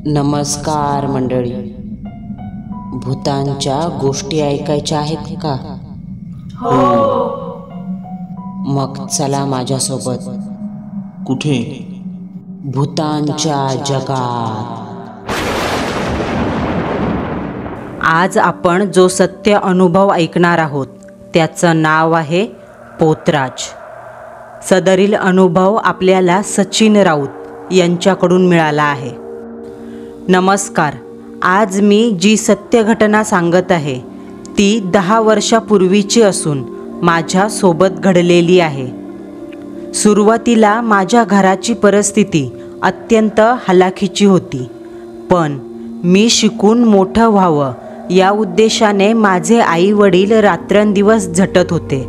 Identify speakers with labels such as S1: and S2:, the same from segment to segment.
S1: नमस्कार मंडळी. भूतांच्या गोष्टी ऐकायच्या आहेत का?
S2: हो.
S1: मग चला माझ्यासोबत.
S2: कुठे?
S1: भूतांच्या जगात.
S3: आज आपण जो सत्य अनुभव ऐकणार आहोत त्याचं नाव आहे पोतराज. सदरील अनुभव आपल्याला सचिन राऊत यांच्याकडून मिळाला आहे. नमस्कार. आज मी जी सत्य घटना सांगत आहे ती 10 वर्षापूर्वीची असून माझ्यासोबत घडलेली आहे. सुरुवातीला माझ्या घराची परिस्थिती अत्यंत हलाखीची होती, पण मी शिकून मोठं व्हावं या उद्देशाने माझे आई वडील रात्रंदिवस झटत होते.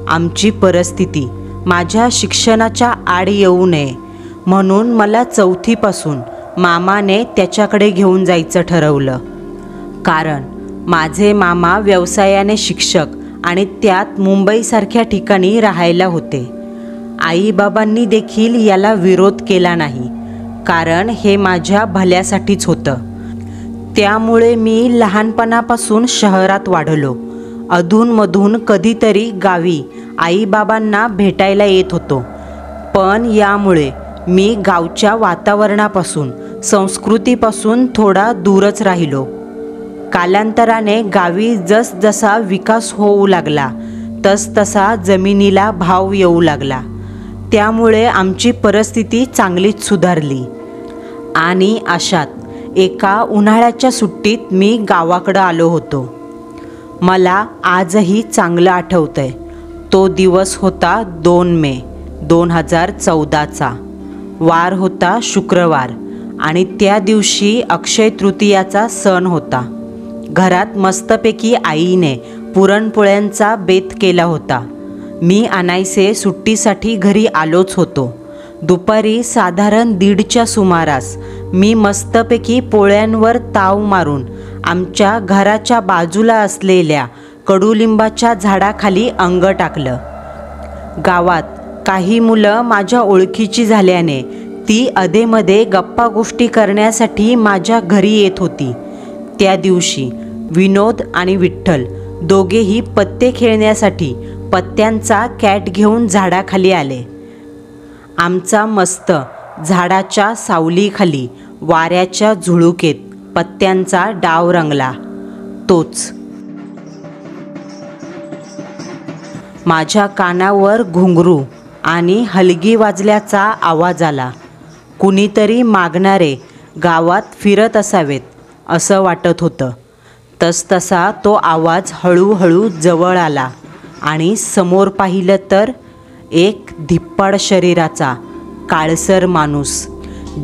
S3: आमची परिस्थिती माझ्या शिक्षणाच्या आड येऊ नये म्हणून मला 4थीपासून मामाने त्याच्याकडे घेऊन जायचं ठरवलं. कारण माझे मामा व्यवसायाने शिक्षक आणि त्यात मुंबईसारख्या ठिकाणी राहायला होते. आईबाबांनी देखील याला विरोध केला नाही, कारण हे माझ्या भल्यासाठीच होतं. त्यामुळे मी लहानपणापासून शहरात वाढलो. अधूनमधून कधीतरी गावी आईबाबांना भेटायला येत होतो, पण यामुळे मी गावच्या वातावरणापासून, संस्कृतीपासून थोडा दूरच राहिलो. कालांतराने गावी जसजसा विकास होऊ लागला तसतसा जमिनीला भाव येऊ लागला. त्यामुळे आमची परिस्थिती चांगलीच सुधारली. आणि अशात एका उन्हाळ्याच्या सुट्टीत मी गावाकडं आलो होतो. मला आजही चांगलं आठवतंय. तो दिवस होता 2 मे 2014चा. वार होता शुक्रवार आणि त्या दिवशी अक्षय तृतीयाचा सण होता. घरात मस्तपैकी आईने पुरणपोळ्यांचा बेत केला होता. मी अनायसे सुट्टीसाठी घरी आलोच होतो. दुपारी साधारण 1:30च्या सुमारास मी मस्तपैकी पोळ्यांवर ताव मारून आमच्या घराच्या बाजूला असलेल्या कडुलिंबाच्या झाडाखाली अंग टाकलं. गावात काही मुलं माझ्या ओळखीची झाल्याने ती अधेमध्ये गप्पा गोष्टी करण्यासाठी माझ्या घरी येत होती. त्या दिवशी विनोद आणि विठ्ठल दोघेही पत्ते खेळण्यासाठी पत्त्यांचा कॅट घेऊन झाडाखाली आले. आमचा मस्त झाडाच्या सावलीखाली वाऱ्याच्या झुळुकेत पत्त्यांचा डाव रंगला. तोच माझ्या कानावर घुंगरू आणि हलगी वाजल्याचा आवाज आला. कुणीतरी मागणारे गावात फिरत असावेत असं वाटत होतं. तसतसा तो आवाज हळूहळू जवळ आला आणि समोर पाहिलं तर एक धिप्पाड शरीराचा काळसर माणूस,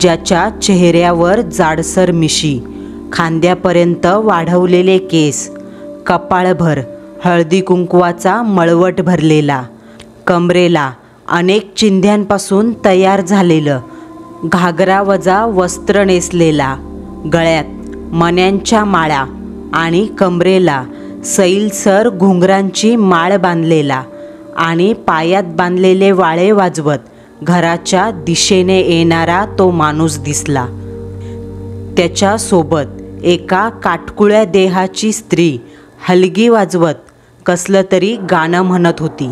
S3: ज्याच्या चेहऱ्यावर जाडसर मिशी, खांद्यापर्यंत वाढवलेले केस, कपाळभर हळदी कुंकवाचा मळवट भरलेला, कमरेला अनेक चिंध्यांपासून तयार झालेलं घागरावजा वस्त्र नेसलेला, गळ्यात मण्यांच्या माळा आणि कमरेला सैलसर घुंगरांची माळ बांधलेला आणि पायात बांधलेले वाळे वाजवत घराच्या दिशेने येणारा तो माणूस दिसला. त्याच्यासोबत एका काटकुळ्या देहाची स्त्री हलगी वाजवत कसलं तरी गाणं म्हणत होती.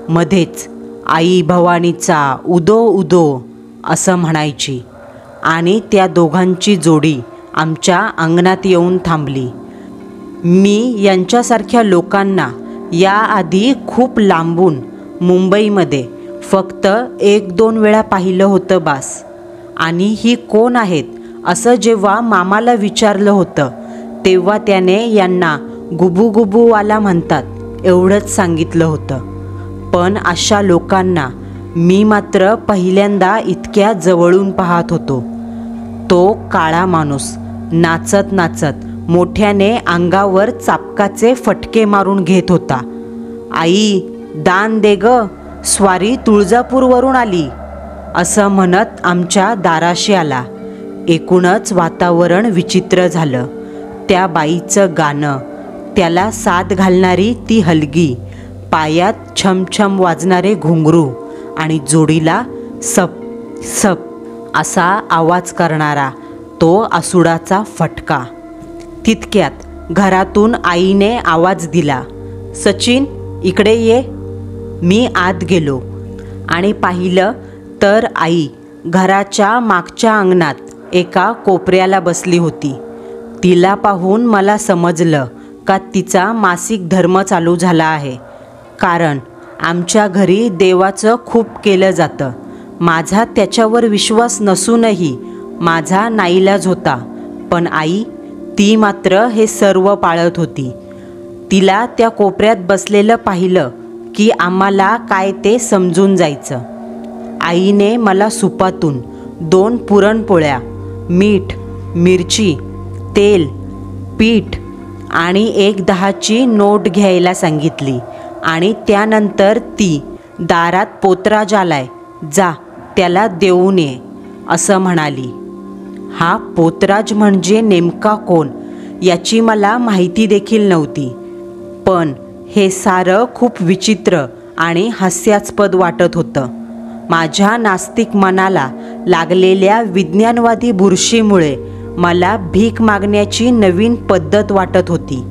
S3: मध्येच आई भवानीचा उदो उदो असं म्हणायची आणि त्या दोघांची जोडी आमच्या अंगणात येऊन थांबली. मी यांच्यासारख्या लोकांना याआधी खूप लांबून मुंबईमध्ये फक्त 1-2 वेळा पाहिलं होतं बास. आणि ही कोण आहेत असं जेव्हा मामाला विचारलं होतं तेव्हा त्याने यांना गुबुगुबूवाला म्हणतात एवढंच सांगितलं होतं. पण अशा लोकांना मी मात्र पहिल्यांदा इतक्या जवळून पाहत होतो. तो काळा माणूस नाचत नाचत मोठ्याने अंगावर चापकाचे फटके मारून घेत होता. आई दान दे ग, स्वारी तुळजापूरवरून आली असं म्हणत आमच्या दाराशी आला. एकूणच वातावरण विचित्र झालं. त्या बाईचं गाणं, त्याला साथ घालणारी ती हलगी, पायात छमछम वाजणारे घुंगरू आणि जोडीला सप सप असा आवाज करणारा तो आसुडाचा फटका. तितक्यात घरातून आईने आवाज दिला, सचिन इकडे ये. मी आत गेलो आणि पाहिलं तर आई घराच्या मागच्या अंगणात एका कोपऱ्याला बसली होती. तिला पाहून मला समजलं का तिचा मासिक धर्म चालू झाला आहे. कारण आमच्या घरी देवाचं खूप केलं जातं. माझा त्याच्यावर विश्वास नसूनही माझा नाईलाज होता. पण आई ती मात्र हे सर्व पाळत होती. तिला त्या कोपऱ्यात बसलेलं पाहिलं की आम्हाला काय ते समजून जायचं. आईने मला सुपातून 2 पुरणपोळ्या, मीठ, मिरची, तेल, पीठ आणि 1 10ची नोट घ्यायला सांगितली आणि त्यानंतर ती दारात पोतराज आलाय, जा त्याला देऊन ये असं म्हणाली. हा पोतराज म्हणजे नेमका कोण याची मला माहिती देखील नव्हती. पण हे सारं खूप विचित्र आणि हास्यास्पद वाटत होतं. माझ्या नास्तिक मनाला लागलेल्या विज्ञानवादी बुरशीमुळे मला भीक मागण्याची नवीन पद्धत वाटत होती.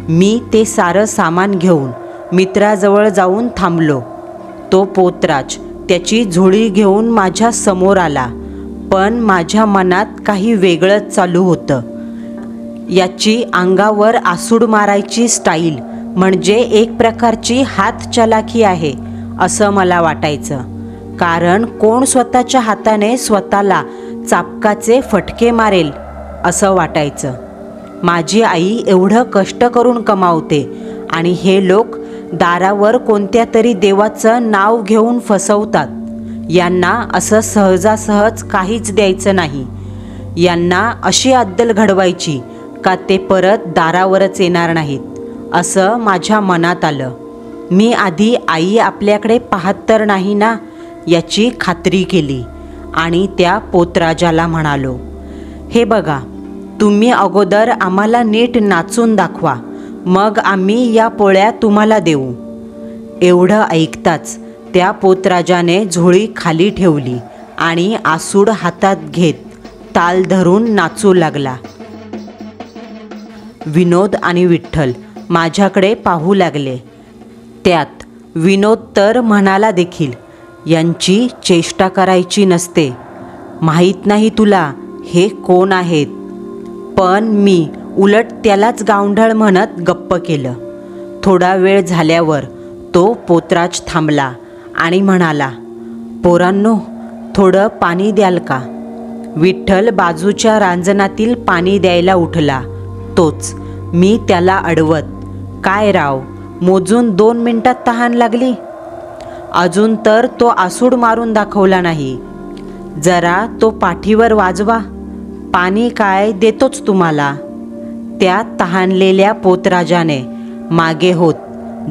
S3: मी ते सारं सामान घेऊन मित्राजवळ जाऊन थांबलो. तो पोतराज त्याची झोळी घेऊन माझ्या समोर आला. पण माझ्या मनात काही वेगळंच चालू होतं. याची अंगावर आसूड मारायची स्टाईल म्हणजे एक प्रकारची हातचलाखी आहे असं मला वाटायचं. कारण कोण स्वतःच्या हाताने स्वतःला चापकाचे फटके मारेल असं वाटायचं. माझी आई एवढं कष्ट करून कमावते आणि हे लोक दारावर कोणत्या तरी देवाचं नाव घेऊन फसवतात. यांना असं सहजासहज काहीच द्यायचं नाही. यांना अशी अद्दल घडवायची का ते परत दारावरच येणार नाहीत असं माझ्या मनात आलं. मी आधी आई आपल्याकडे पाहत तर नाही ना याची खात्री केली आणि त्या पोतराजाला म्हणालो, हे बघा तुम्ही अगोदर आम्हाला नीट नाचून दाखवा, मग आम्ही या पोळ्या तुम्हाला देऊ. एवढं ऐकताच त्या पोतराजाने झोळी खाली ठेवली आणि आसूड हातात घेत ताल धरून नाचू लागला. विनोद आणि विठ्ठल माझ्याकडे पाहू लागले. त्यात विनोद तर म्हणाला देखील, यांची चेष्टा करायची नसते. माहीत नाही तुला हे कोण आहेत. पण मी उलट त्यालाच गावंढळ म्हणत गप्प केलं. थोडा वेळ झाल्यावर तो पोतराज थांबला आणि म्हणाला, पोरांनो थोडं पाणी द्याल का. विठ्ठल बाजूच्या रांजणातील पाणी द्यायला उठला. तोच मी त्याला अडवत, काय राव मोजून 2 मिनिटात तहान लागली. अजून तर तो आसूड मारून दाखवला नाही. जरा तो पाठीवर वाजवा, पाणी काय देतोच तुम्हाला. त्या तहानलेल्या पोतराजाने मागे होत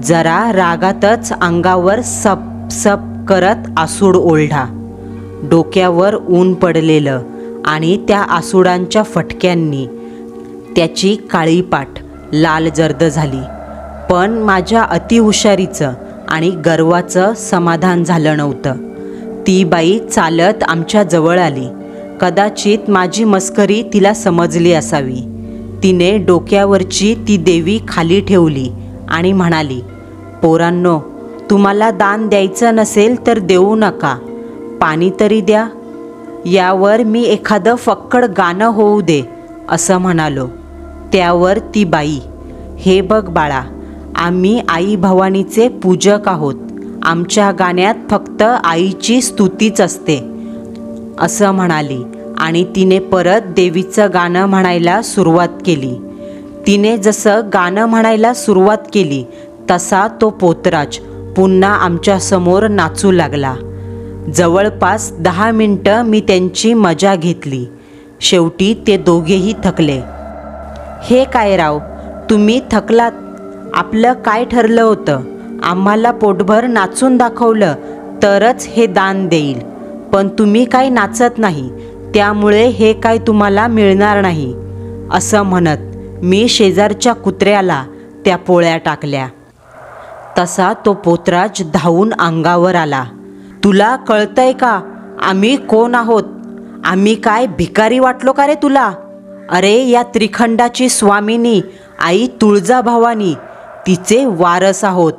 S3: जरा रागातच अंगावर सप सप करत आसूड ओढला. डोक्यावर ऊन पडलेलं आणि त्या आसूडांच्या फटक्यांनी त्याची काळी पाठ लाल जर्द झाली. पण माझ्या अतिहुशारीचं आणि गर्वाचं समाधान झालं नव्हतं. ती बाई चालत आमच्या जवळ आली. कदाचित माझी मस्करी तिला समजली असावी. तिने डोक्यावरची ती देवी खाली ठेवली आणि म्हणाली, पोरांनो तुम्हाला दान द्यायचं नसेल तर देऊ नका, पाणी तरी द्या. यावर मी एखादं फक्कड गाणं होऊ दे असं म्हणालो. त्यावर ती बाई, हे बघ बाळा, आम्ही आई भवानीचे पूजक आहोत. आमच्या गाण्यात फक्त आईची स्तुतीच असते असं म्हणाली आणि तिने परत देवीचं गाणं म्हणायला सुरुवात केली. तिने जसं गाणं म्हणायला सुरुवात केली तसा तो पोतराज पुन्हा आमच्यासमोर नाचू लागला. जवळपास 10 मिनटं मी त्यांची मजा घेतली. शेवटी ते दोघेही थकले. हे काय राव तुम्ही थकलात. आपलं काय ठरलं होतं, आम्हाला पोटभर नाचून दाखवलं तरच हे दान देईल. पण तुम्ही काय नाचत नाही, त्यामुळे हे काय तुम्हाला मिळणार नाही असं म्हणत मी शेजारच्या कुत्र्याला त्या पोळ्या टाकल्या. तसा तो पोतराज धावून अंगावर आला. तुला कळतंय का आम्ही कोण आहोत. आम्ही काय भिकारी वाटलो का रे तुला? अरे या त्रिखंडाची स्वामिनी आई तुळजाभवानी, तिचे वारस आहोत.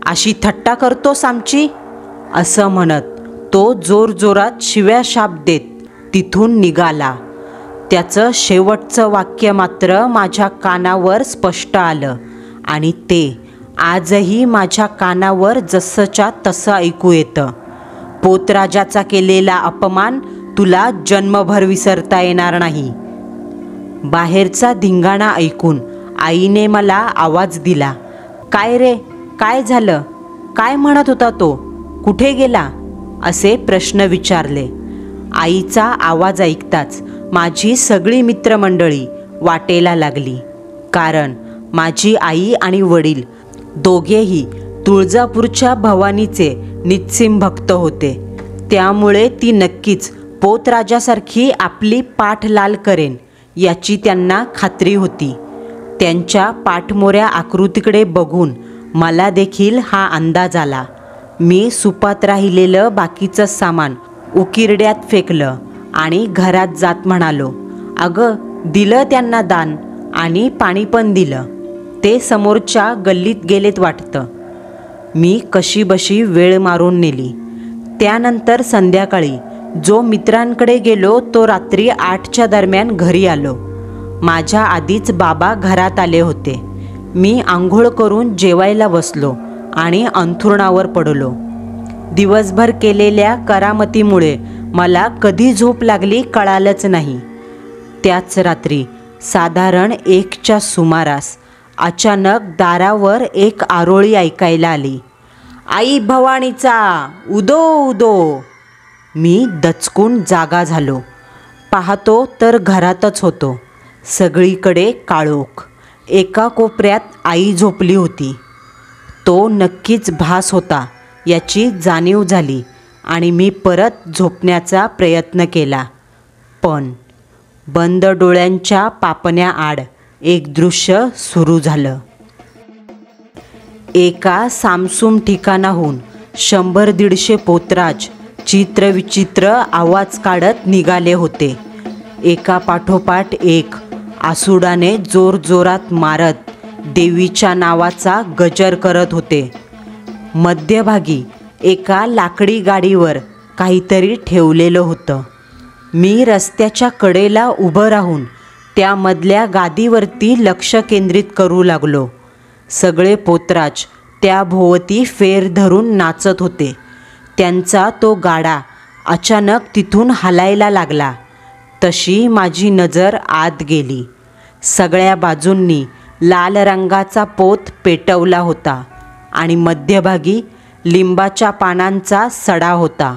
S3: अशी थट्टा करतोस आमची? असं म्हणत तो जोरजोरात शिव्या शाप देत तिथून निघाला. त्याचं शेवटचं वाक्य मात्र माझ्या कानावर स्पष्ट आलं आणि ते आजही माझ्या कानावर जसंच्या तसं ऐकू येतं. पोतराजाचा केलेला अपमान तुला जन्मभर विसरता येणार नाही. बाहेरचा धिंगाणा ऐकून आईने मला आवाज दिला. काय रे, काय झालं? काय म्हणत होता तो? कुठे गेला? असे प्रश्न विचारले. आईचा आवाज ऐकताच माझी सगळी मित्रमंडळी वाटेला लागली. कारण माझी आई आणि वडील दोघेही तुळजापूरच्या भवानीचे निस्सीम भक्त होते. त्यामुळे ती नक्कीच पोतराजासारखी आपली पाठ लाल करेन याची त्यांना खात्री होती. त्यांच्या पाठमोऱ्या आकृतीकडे बघून मला देखील हा अंदाज आला. मी सुपात राहिलेलं बाकीचं सामान उकिरड्यात फेकलं आणि घरात जात म्हणालो, अगं दिलं त्यांना दान आणि पाणी पण दिलं. ते समोरच्या गल्लीत गेलेत वाटतं. मी कशीबशी वेळ मारून नेली. त्यानंतर संध्याकाळी जो मित्रांकडे गेलो तो रात्री 8च्या दरम्यान घरी आलो. माझ्या आधीच बाबा घरात आले होते. मी आंघोळ करून जेवायला बसलो आणि अंथरुणावर पडलो. दिवसभर केलेल्या करामतीमुळे मला कधी झोप लागली कळालंच नाही. त्याच रात्री साधारण 1च्या सुमारास अचानक दारावर एक आरोळी ऐकायला आली. आई भवानीचा उदो उदो. मी दचकून जागा झालो. पाहतो तर घरातच होतो. सगळीकडे काळोख. एका कोपऱ्यात आई झोपली होती. तो नक्कीच भास होता याची जाणीव झाली आणि मी परत झोपण्याचा प्रयत्न केला. पण बंद डोळ्यांच्या पापण्याआड एक दृश्य सुरू झालं. एका सामसूम ठिकाणाहून 100-150 पोतराज चित्रविचित्र आवाज काढत निघाले होते. एका पाठोपाठ एक आसुडाने जोरजोरात मारत देवीच्या नावाचा गजर करत होते. मध्यभागी एका लाकडी गाडीवर काहीतरी ठेवलेलं होतं. मी रस्त्याच्या कडेला उभं राहून त्यामधल्या गादीवरती लक्ष केंद्रित करू लागलो. सगळे पोतराज त्या भोवती फेर धरून नाचत होते. त्यांचा तो गाडा अचानक तिथून हलायला लागला तशी माझी नजर आत गेली. सगळ्या बाजूंनी लाल रंगाचा पोत पेटवला होता आणि मध्यभागी लिंबाच्या पानांचा सडा होता.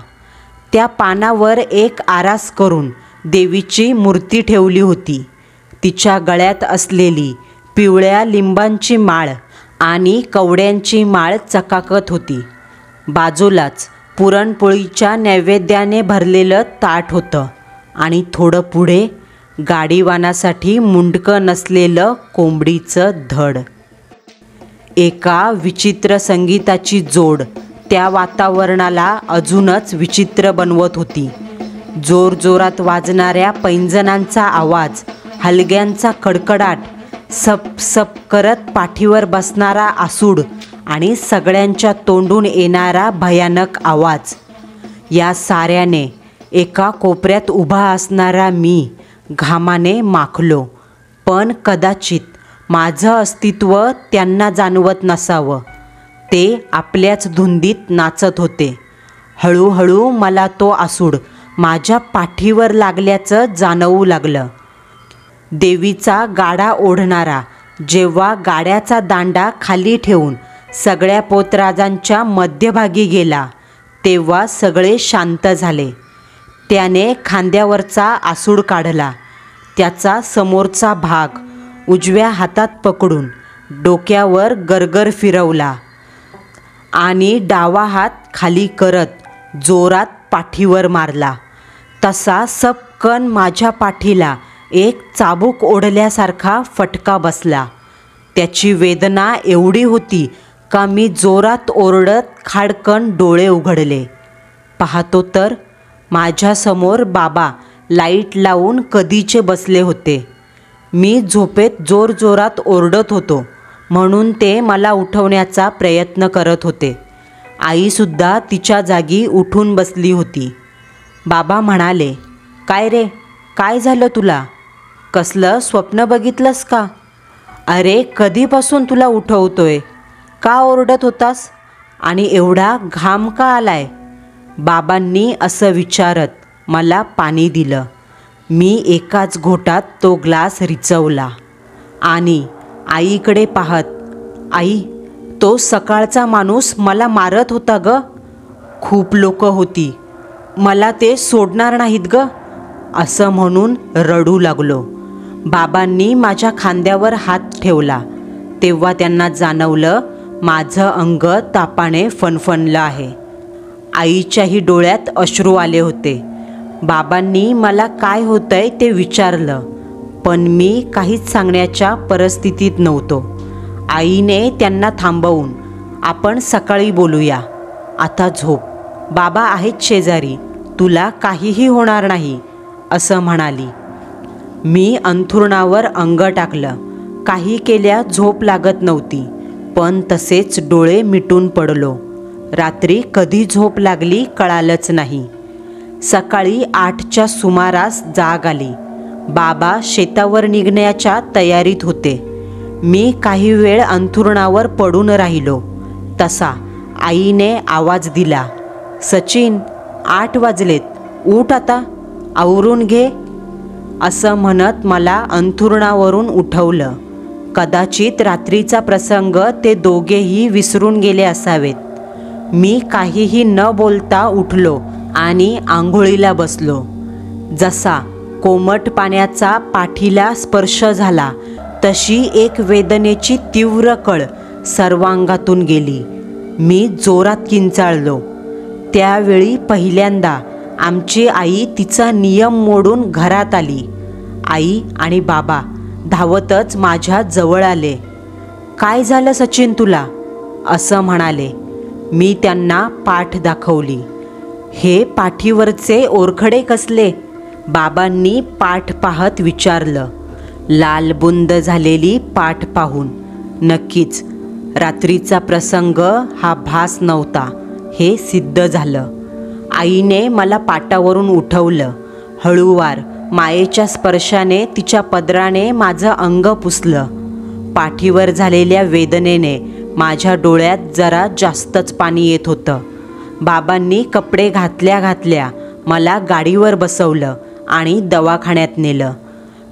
S3: त्या पानावर एक आरास करून देवीची मूर्ती ठेवली होती. तिच्या गळ्यात असलेली पिवळ्या लिंबांची माळ आणि कवड्यांची माळ चकाकत होती. बाजूलाच पुरणपोळीच्या नैवेद्याने भरलेलं ताट होतं आणि थोडं पुढे गाडीवानासाठी मुंडकं नसलेलं कोंबडीचं धड. एका विचित्र संगीताची जोड त्या वातावरणाला अजूनच विचित्र बनवत होती. जोरजोरात वाजणाऱ्या पैंजणांचा आवाज, हलग्यांचा कडकडाट, सप सप करत पाठीवर बसणारा आसूड आणि सगळ्यांच्या तोंडून येणारा भयानक आवाज. या साऱ्याने एका कोपऱ्यात उभा असणारा मी घामाने माखलो. पण कदाचित माझं अस्तित्व त्यांना जाणवत नसावं. ते आपल्याच धुंदीत नाचत होते. हळूहळू मला तो आसूड माझ्या पाठीवर लागल्याचं जाणवू लागलं. देवीचा गाडा ओढणारा जेव्हा गाड्याचा दांडा खाली ठेवून सगळ्या पोतराजांच्या मध्यभागी गेला तेव्हा सगळे शांत झाले. त्याने खांद्यावरचा आसूड काढला. त्याचा समोरचा भाग उजव्या हातात पकडून डोक्यावर गरगर फिरवला आणि डावा हात खाली करत जोरात पाठीवर मारला. तसा सपकन माझ्या पाठीला एक चाबूक ओढल्यासारखा फटका बसला. त्याची वेदना एवढी होती का मी जोरात ओरडत खाडकन डोळे उघडले. पाहतो तर माझ्यासमोर बाबा लाईट लावून कधीचे बसले होते. मी झोपेत जोरजोरात ओरडत होतो म्हणून ते मला उठवण्याचा प्रयत्न करत होते. आईसुद्धा तिच्या जागी उठून बसली होती. बाबा म्हणाले, काय रे, काय झालं तुला? कसलं स्वप्न बघितलंस का? अरे कधीपासून तुला उठवतोय? का ओरडत होतास? आणि एवढा घाम का आलाय? बाबांनी असं विचारत मला पाणी दिलं. मी एकाच घोटात तो ग्लास रिचवला आणि आईकडे पाहत, आई, तो सकाळचा माणूस मला मारत होता ग. खूप लोक होती, मला ते सोडणार नाहीत ग, असं म्हणून रडू लागलो. बाबांनी माझ्या खांद्यावर हात ठेवला तेव्हा त्यांना जाणवलं माझं अंग तापाने फणफणलं आहे. आईच्याही डोळ्यात अश्रू आले होते. बाबांनी मला काय होतंय ते विचारलं, पण मी काहीच सांगण्याच्या परिस्थितीत नव्हतो. आईने त्यांना थांबवून, आपण सकाळी बोलूया, आता झोप, बाबा आहेत शेजारी, तुला काहीही होणार नाही, असं म्हणाली. मी अंथरुणावर अंग टाकलं. काही केल्या झोप लागत नव्हती, पण तसेच डोळे मिटून पडलो. रात्री कधी झोप लागली कळालंच नाही. सकाळी 8च्या सुमारास जाग आली. बाबा शेतावर निघण्याच्या तयारीत होते. मी काही वेळ अंथरुणावर पडून राहिलो. तसा आईने आवाज दिला, सचिन, 8 वाजलेत, उठ आता, आवरून घे, असं म्हणत मला अंथरुणावरून उठवलं. कदाचित रात्रीचा प्रसंग ते दोघेही विसरून गेले असावेत. मी काहीही न बोलता उठलो आणि आंघोळीला बसलो. जसा कोमट पाण्याचा पाठीला स्पर्श झाला तशी एक वेदनेची तीव्र कळ सर्वांगातून गेली. मी जोरात किंचाळलो. त्यावेळी पहिल्यांदा आमची आई तिचा नियम मोडून घरात आली. आई आणि बाबा धावतच माझ्या जवळ आले. काय झालं सचिन तुला? असं म्हणाले. मी त्यांना पाठ दाखवली. हे पाठीवरचे ओरखडे कसले? बाबांनी पाठ पाहत विचारलं. लालबुंद झालेली पाठ पाहून, नक्कीच रात्रीचा प्रसंग हा भास नव्हता हे सिद्ध झालं. आईने मला पाटावरून उठवलं. हळूवार मायेच्या स्पर्शाने तिच्या पदराने माझं अंग पुसलं. पाठीवर झालेल्या वेदनेने माझ्या डोळ्यात जरा जास्तच पाणी येत होतं. बाबांनी कपडे घातल्या मला गाडीवर बसवलं आणि दवाखान्यात नेलं.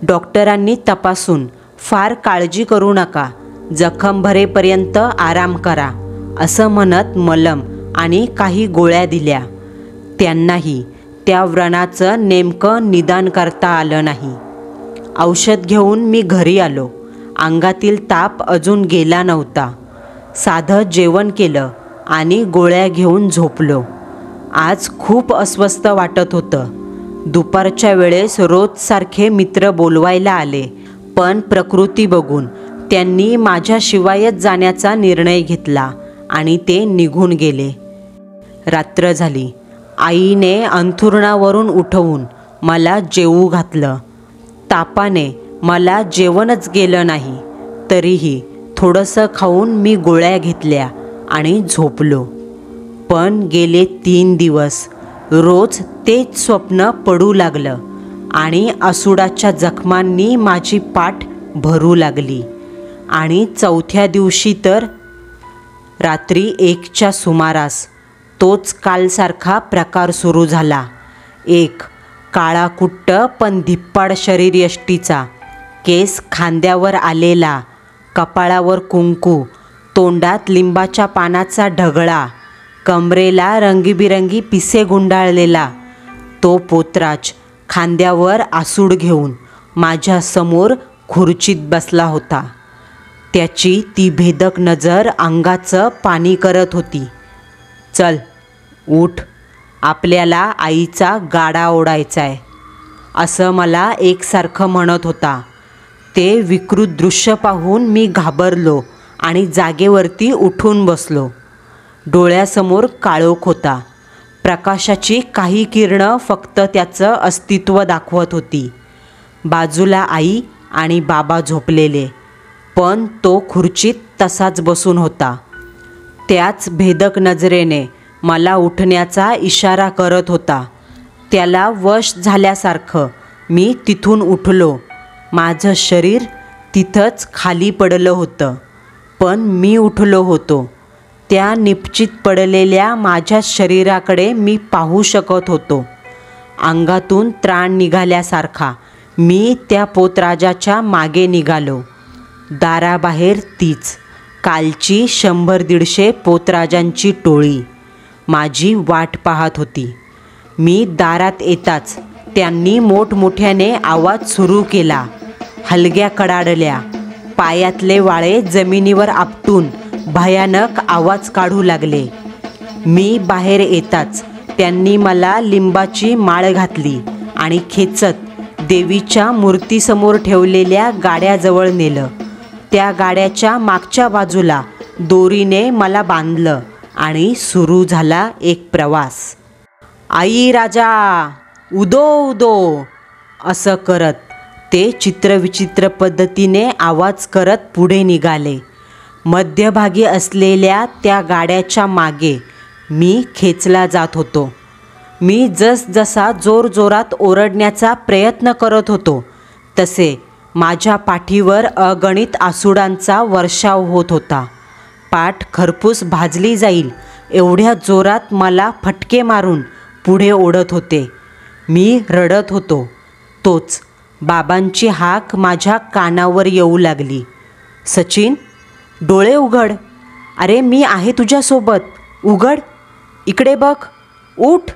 S3: डॉक्टरांनी तपासून, फार काळजी करू नका, जखम भरेपर्यंत आराम करा, असं म्हणत मलम आणि काही गोळ्या दिल्या. त्यांनाही त्या व्रणाचं नेमकं निदान करता आलं नाही. औषध घेऊन मी घरी आलो. अंगातील ताप अजून गेला नव्हता. साधं जेवण केलं आणि गोळ्या घेऊन झोपलो. आज खूप अस्वस्थ वाटत होतं. दुपारच्या वेळेस रोजसारखे मित्र बोलवायला आले, पण प्रकृती बघून त्यांनी माझ्याशिवायच जाण्याचा निर्णय घेतला आणि ते निघून गेले. रात्र झाली. आईने अंथरुणावरून उठवून मला जेवू घातलं. तापाने मला जेवणच गेलं नाही. तरीही थोडंसं खाऊन मी गोळ्या घेतल्या आणि झोपलो. पण गेले 3 दिवस रोज तेच स्वप्न पडू लागलं आणि आसुडाच्या जखमांनी माझी पाठ भरू लागली. आणि 4थ्या दिवशी तर रात्री 1च्या सुमारास तोच कालसारखा प्रकार सुरू झाला. एक काळाकुट्ट पण धिप्पाड शरीरयष्टीचा, केस खांद्यावर आलेला, कपाळावर कुंकू, तोंडात लिंबाच्या पानाचा ढगळा, कमरेला रंगीबिरंगी पिसे गुंडाळलेला तो पोतराज खांद्यावर आसूड घेऊन माझ्यासमोर खुर्चीत बसला होता. त्याची ती भेदक नजर अंगाचं पाणी करत होती. चल उठ, आपल्याला आईचा गाडा ओढायचा आहे, असं मला एकसारखं म्हणत होता. ते विकृत दृश्य पाहून मी घाबरलो आणि जागेवरती उठून बसलो. डोळ्यासमोर काळोख होता. प्रकाशाची काही किरणं फक्त त्याचं अस्तित्व दाखवत होती. बाजूला आई आणि बाबा झोपलेले, पण तो खुर्चीत तसाच बसून होता. त्याच भेदक नजरेने मला उठण्याचा इशारा करत होता. त्याला वश झाल्यासारखं मी तिथून उठलो. माझं शरीर तिथंच खाली पडलं होतं, पण मी उठलो होतो. त्या निपचित पडलेल्या माझ्या शरीराकडे मी पाहू शकत होतो. अंगातून त्राण निघाल्यासारखा मी त्या पोतराजाच्या मागे निघालो. दाराबाहेर तीच कालची 100-150 पोतराजांची टोळी माझी वाट पाहत होती. मी दारात येताच त्यांनी मोठमोठ्याने आवाज सुरू केला. हलग्या कडाडल्या, पायातले वाळे जमिनीवर आपटून भयानक आवाज काढू लागले. मी बाहेर येताच त्यांनी मला लिंबाची माळ घातली आणि खेचत देवीच्या मूर्तीसमोर ठेवलेल्या गाड्याजवळ नेलं. त्या गाड्याच्या मागच्या बाजूला दोरीने मला बांधलं आणि सुरू झाला एक प्रवास. आई राजा, उदो उदो असं करत ते चित्रविचित्र पद्धतीने आवाज करत पुढे निघाले. मध्यभागी असलेल्या त्या गाड्याच्या मागे मी खेचला जात होतो. मी जसजसा जोरजोरात ओरडण्याचा प्रयत्न करत होतो तसे माझ्या पाठीवर अगणित आसुडांचा वर्षाव होत होता. पाठ खरपूस भाजली जाईल एवढ्या जोरात मला फटके मारून पुढे ओढत होते. मी रडत होतो. तोच बाबांची हाक माझ्या कानावर येऊ लागली. सचिन, डोळे उघड. अरे मी आहे तुझ्यासोबत. उघड, इकडे बघ, उठ.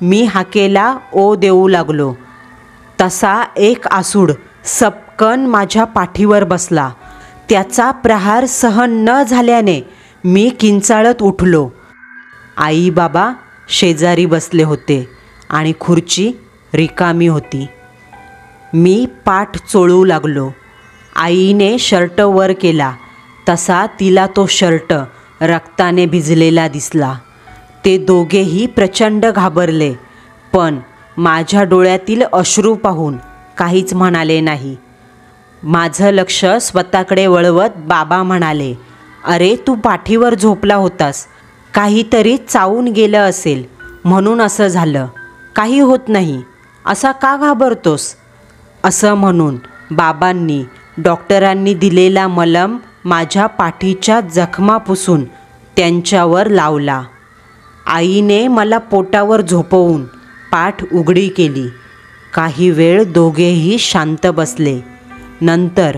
S3: मी हाकेला ओ देऊ लागलो. तसा एक आसूड सपकन माझ्या पाठीवर बसला. त्याचा प्रहार सहन न झाल्याने मी किंचाळत उठलो. आई बाबा शेजारी बसले होते आणि खुर्ची रिकामी होती. मी पाठ चोळू लागलो. आईने शर्ट वर केला तसा तिला तो शर्ट रक्ताने भिजलेला दिसला. ते दोघेही प्रचंड घाबरले, पण माझ्या डोळ्यातील अश्रू पाहून काहीच म्हणाले नाही. माझं लक्ष स्वतःकडे वळवत बाबा म्हणाले, अरे तू पाठीवर झोपला होतास. काहीतरी चावून गेलं असेल म्हणून असं झालं. काही होत नाही, असा का घाबरतोस? असं म्हणून बाबांनी डॉक्टरांनी दिलेला मलम माझ्या पाठीच्या जखमा पुसून त्यांच्यावर लावला. आईने मला पोटावर झोपवून पाठ उघडी केली. काही वेळ दोघेही शांत बसले. नंतर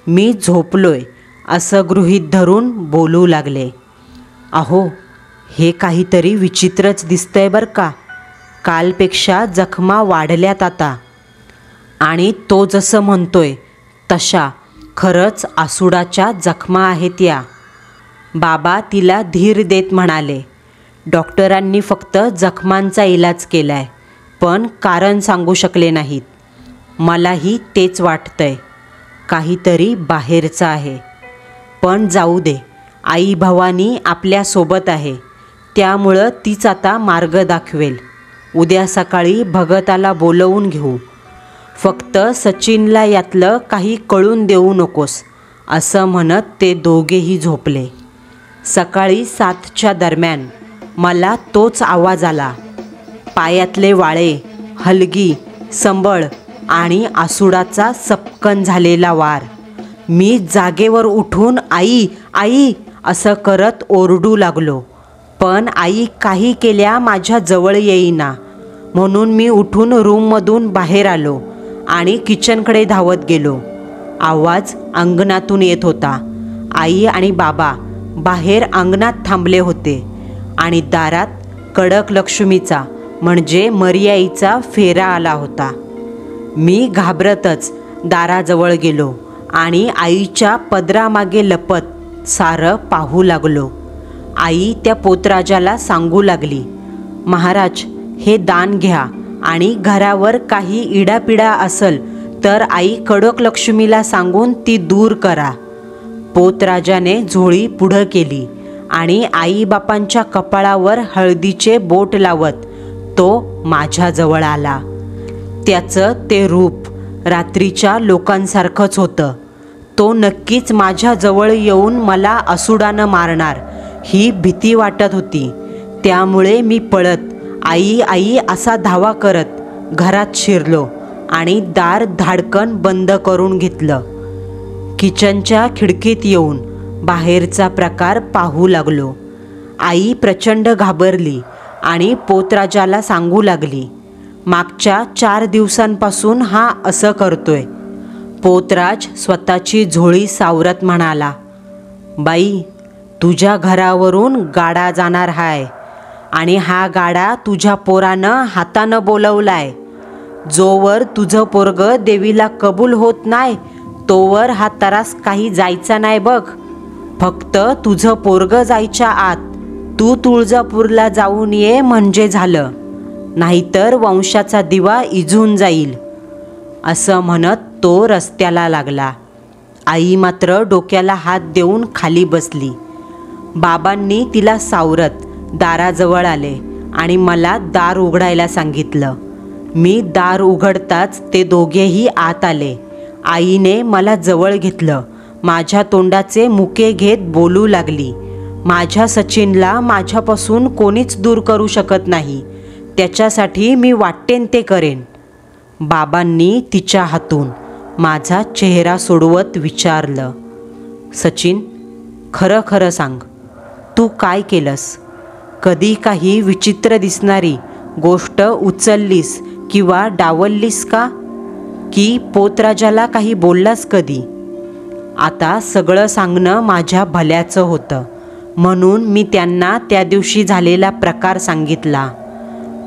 S3: मी झोपलोय असं गृहीत धरून बोलू लागले. अहो, हे काहीतरी विचित्रच दिसतंय बरं का. कालपेक्षा जखमा वाढल्यात आता. आणि तो जसं म्हणतोय तशा खरंच आसुडाच्या जखमा आहेत या. बाबा तिला धीर देत म्हणाले, डॉक्टरांनी फक्त जखमांचा इलाज केलाय, पण कारण सांगू शकले नाहीत. मलाही तेच वाटतंय, काहीतरी बाहेरचं आहे. पण जाऊ दे, आई भवानी आपल्यासोबत आहे, त्यामुळं तीच आता मार्ग दाखवेल. उद्या सकाळी भगताला बोलवून घेऊ. फक्त सचिनला यातलं काही कळून देऊ नकोस, असं म्हणत ते दोघेही झोपले. सकाळी 7च्या दरम्यान मला तोच आवाज आला. पायातले वाळे, हलगी, संबळ आणि आसुडाचा सपकन झालेला वार. मी जागेवर उठून आई आई असं करत ओरडू लागलो, पण आई काही केल्या माझ्या जवळ येईना. म्हणून मी उठून रूममधून बाहेर आलो आणि किचनकडे धावत गेलो. आवाज अंगणातून येत होता. आई आणि बाबा बाहेर अंगणात थांबले होते आणि दारात कडक लक्ष्मीचा म्हणजे मर्याईचा फेरा आला होता. मी घाबरतच दाराजवळ गेलो आणि आईच्या पदरामागे लपत सारं पाहू लागलो. आई त्या पोतराजाला सांगू लागली, महाराज हे दान घ्या आणि घरावर काही इडापिडा असल तर आई कडक लक्ष्मीला सांगून ती दूर करा. पोतराजाने झोळी पुढं केली आणि आईबापांच्या कपाळावर हळदीचे बोट लावत तो माझ्याजवळ आला. त्याचं ते रूप रात्रीच्या लोकांसारखंच होतं. तो नक्कीच माझ्याजवळ येऊन मला असुडानं मारणार ही भीती वाटत होती. त्यामुळे मी पळत आई आई असा धावा करत घरात शिरलो आणि दार धाडकन बंद करून घेतलं. किचनच्या खिडकीत येऊन बाहेरचा प्रकार पाहू लागलो. आई प्रचंड घाबरली आणि पोतराजाला सांगू लागली, मागच्या 4 दिवसांपासून हा असं करतोय. पोतराज स्वतःची झोळी सावरत म्हणाला, बाई, तुझ्या घरावरून गाडा जाणार हाय आणि हा गाडा तुझ्या पोरानं हातानं बोलवलाय. जोवर तुझं पोरगं देवीला कबूल होत नाही तोवर हा तरास काही जायचा नाही बघ. फक्त तुझं पोरगं जायच्या आत तू तुळजापूरला जाऊन ये म्हणजे झालं, नाहीतर वंशाचा दिवा इझून जाईल. असं म्हणत तो रस्त्याला लागला. आई मात्र डोक्याला हात देऊन खाली बसली. बाबांनी तिला सावरत दाराजवळ आले आणि मला दार उघडायला सांगितलं. मी दार उघडताच ते दोघेही आत आले. आईने मला जवळ घेतलं. माझ्या तोंडाचे मुके घेत बोलू लागली, माझ्या सचिनला माझ्यापासून कोणीच दूर करू शकत नाही. त्याच्यासाठी मी वाटेन ते करेन. बाबांनी तिच्या हातून माझा चेहरा सोडवत विचारलं, सचिन, खरं खरं सांग, तू काय केलंस? कधी काही विचित्र दिसणारी गोष्ट उचललीस किंवा डावललीस का? की पोतराजाला काही बोललास कधी? आता सगळं सांगणं माझ्या भल्याचं होतं म्हणून मी त्यांना त्या दिवशी झालेला प्रकार सांगितला.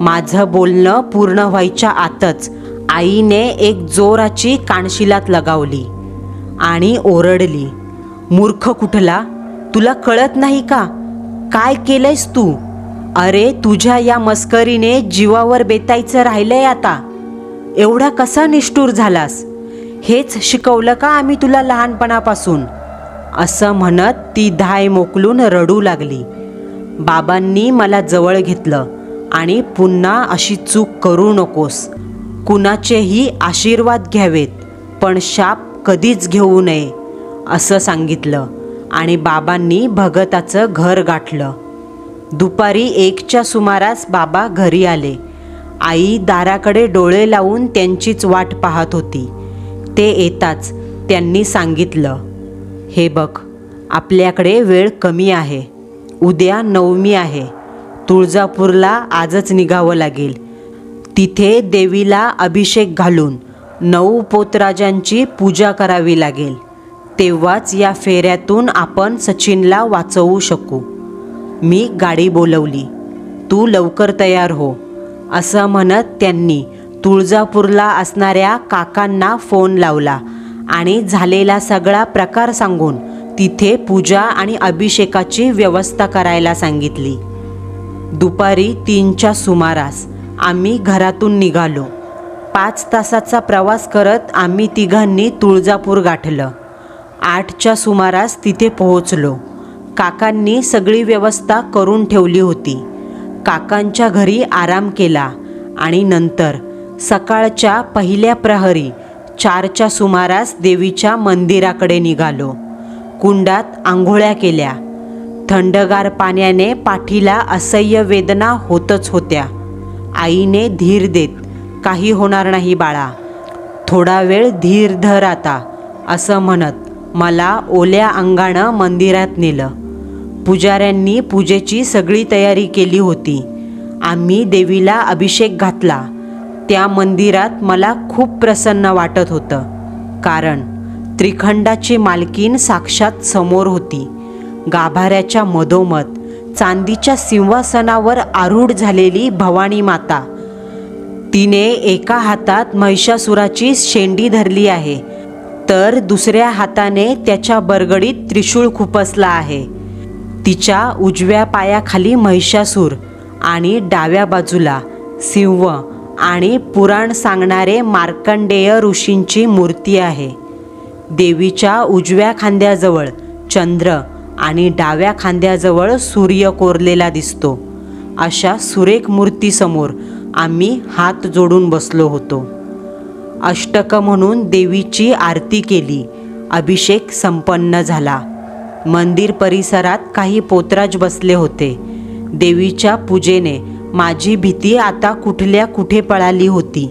S3: माझं बोलणं पूर्ण व्हायच्या आतच आईने एक जोराची कानशिलात लगावली आणि ओरडली, मूर्ख कुठला, तुला कळत नाही का? काय केलंयस तू? अरे तुझ्या या मस्करीने जीवावर बेतायचं राहिलंय आता. एवढा कसा निष्ठुर झालास? हेच शिकवलं का आम्ही तुला लहानपणापासून? असं म्हणत ती धाय मोकलून रडू लागली. बाबांनी मला जवळ घेतलं आणि पुन्हा अशी चूक करू नकोस. कुणाचेही आशीर्वाद घ्यावेत पण शाप कधीच घेऊ नये असं सांगितलं आणि बाबांनी भगताचं घर गाठलं. दुपारी 1च्या सुमारास बाबा घरी आले. आई दाराकडे डोळे लावून त्यांचीच वाट पाहत होती. ते येताच त्यांनी सांगितलं, हे बघ, आपल्याकडे वेळ कमी आहे. उद्या नवमी आहे. तुळजापूरला आजच निघावं लागेल. तिथे देवीला अभिषेक घालून 9 पोतराजांची पूजा करावी लागेल. तेव्हाच या फेऱ्यातून आपण सचिनला वाचवू शकू. मी गाडी बोलवली, तू लवकर तयार हो असं म्हणत त्यांनी तुळजापूरला असणाऱ्या काकांना फोन लावला आणि झालेला सगळा प्रकार सांगून तिथे पूजा आणि अभिषेकाची व्यवस्था करायला सांगितली. दुपारी 3च्या सुमारास आम्ही घरातून निघालो. 5 तासाचा प्रवास करत आम्ही तिघांनी तुळजापूर गाठलं. 8च्या सुमारास तिथे पोहोचलो. काकांनी सगळी व्यवस्था करून ठेवली होती. काकांच्या घरी आराम केला आणि नंतर सकाळच्या पहिल्या प्रहरी 4च्या सुमारास देवीच्या मंदिराकडे निघालो. कुंडात आंघोळ्या केल्या. थंडगार पाण्याने पाठीला असह्य वेदना होतच होत्या. आईने धीर देत, काही होणार नाही बाळा, थोडा वेळ धीर धर आता असं म्हणत मला ओल्या अंगानं मंदिरात नेलं. पुजाऱ्यांनी पूजेची सगळी तयारी केली होती. आम्ही देवीला अभिषेक घातला. त्या मंदिरात मला खूप प्रसन्न वाटत होतं, कारण त्रिखंडाची मालकीन साक्षात समोर होती. गाभाऱ्याच्या मधोमध चांदीच्या सिंहासनावर आरूढ झालेली भवानी माता. तिने एका हातात महिषासुराची शेंडी धरली आहे तर दुसऱ्या हाताने त्याच्या बरगडीत त्रिशूळ खुपसला आहे. तिच्या उजव्या पायाखाली महिषासूर आणि डाव्या बाजूला सिंह आणि पुराण सांगणारे मार्कंडेय ऋषींची मूर्ती आहे. देवीच्या उजव्या खांद्याजवळ चंद्र आणि डाव्या खांद्याजवळ सूर्य कोरलेला दिसतो अशा सुरेख मूर्तीसमोर आम्ही हात जोडून बसलो होतो. अष्टक म्हणून देवीची आरती केली. अभिषेक संपन्न झाला. मंदिर परिसरात काही पोतराज बसले होते. देवीच्या पूजेने माझी भीती आता कुठल्या कुठे पळाली होती.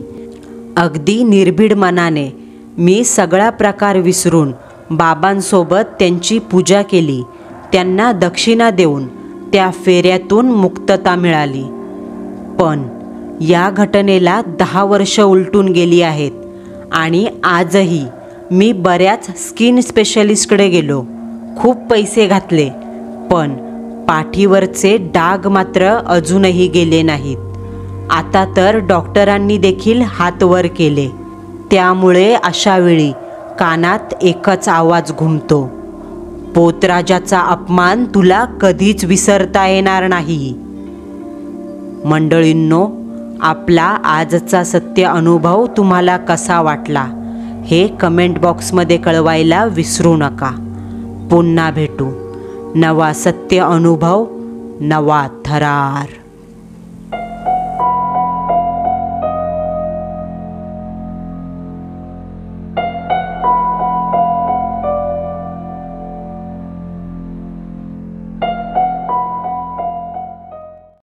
S3: अगदी निर्भीड मनाने मी सगळा प्रकार विसरून बाबांसोबत त्यांची पूजा केली. त्यांना दक्षिणा देऊन त्या फेऱ्यातून मुक्तता मिळाली. पण या घटनेला 10 वर्ष उलटून गेली आहेत आणि आजही मी बऱ्याच स्किन स्पेशलिस्टकडे गेलो. खूप पैसे घातले, पण पाठीवरचे डाग मात्र अजूनही गेले नाहीत. आता तर डॉक्टरांनी देखील हात वर केले. त्यामुळे अशा वेळी कानात एकच आवाज घुमतो, पोतराजाचा अपमान तुला कधीच विसरता येणार नाही. मंडळींनो, आपला आजचा सत्य अनुभव तुम्हाला कसा वाटला हे कमेंट बॉक्समध्ये कळवायला विसरू नका. पुन्हा भेटू. नवा सत्य अनुभव, नवा थरार.